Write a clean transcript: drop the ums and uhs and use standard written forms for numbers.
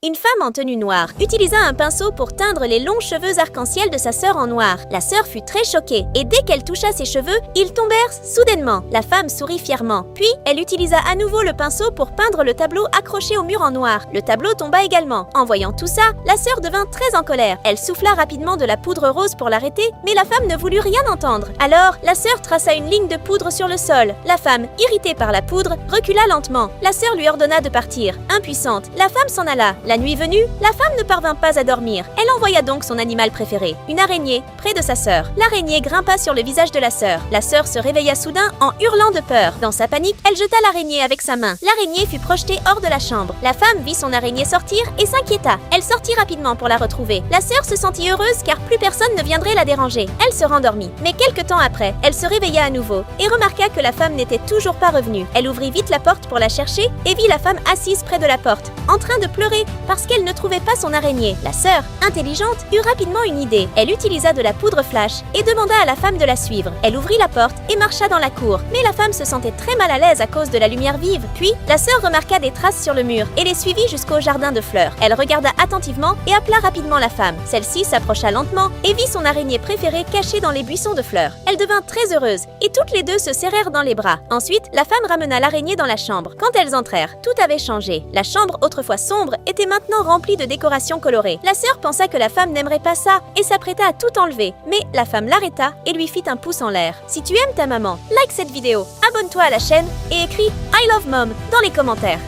Une femme en tenue noire utilisa un pinceau pour teindre les longs cheveux arc-en-ciel de sa sœur en noir. La sœur fut très choquée et dès qu'elle toucha ses cheveux, ils tombèrent soudainement. La femme sourit fièrement. Puis, elle utilisa à nouveau le pinceau pour peindre le tableau accroché au mur en noir. Le tableau tomba également. En voyant tout ça, la sœur devint très en colère. Elle souffla rapidement de la poudre rose pour l'arrêter, mais la femme ne voulut rien entendre. Alors, la sœur traça une ligne de poudre sur le sol. La femme, irritée par la poudre, recula lentement. La sœur lui ordonna de partir. Impuissante, la femme s'en alla. La nuit venue, la femme ne parvint pas à dormir. Elle envoya donc son animal préféré, une araignée, près de sa sœur. L'araignée grimpa sur le visage de la sœur. La sœur se réveilla soudain en hurlant de peur. Dans sa panique, elle jeta l'araignée avec sa main. L'araignée fut projetée hors de la chambre. La femme vit son araignée sortir et s'inquiéta. Elle sortit rapidement pour la retrouver. La sœur se sentit heureuse car plus personne ne viendrait la déranger. Elle se rendormit. Mais quelque temps après, elle se réveilla à nouveau et remarqua que la femme n'était toujours pas revenue. Elle ouvrit vite la porte pour la chercher et vit la femme assise près de la porte, en train de pleurer parce qu'elle ne trouvait pas son araignée. La sœur, intelligente, eut rapidement une idée. Elle utilisa de la poudre flash et demanda à la femme de la suivre. Elle ouvrit la porte et marcha dans la cour. Mais la femme se sentait très mal à l'aise à cause de la lumière vive. Puis, la sœur remarqua des traces sur le mur et les suivit jusqu'au jardin de fleurs. Elle regarda attentivement et appela rapidement la femme. Celle-ci s'approcha lentement et vit son araignée préférée cachée dans les buissons de fleurs. Elle devint très heureuse et toutes les deux se serrèrent dans les bras. Ensuite, la femme ramena l'araignée dans la chambre. Quand elles entrèrent, tout avait changé. La chambre, autrefois sombre, était maintenant remplie de décorations colorées. La sœur pensa que la femme n'aimerait pas ça et s'apprêta à tout enlever. Mais la femme l'arrêta et lui fit un pouce en l'air. Si tu aimes ta maman, like cette vidéo, abonne-toi à la chaîne et écris I love mom dans les commentaires.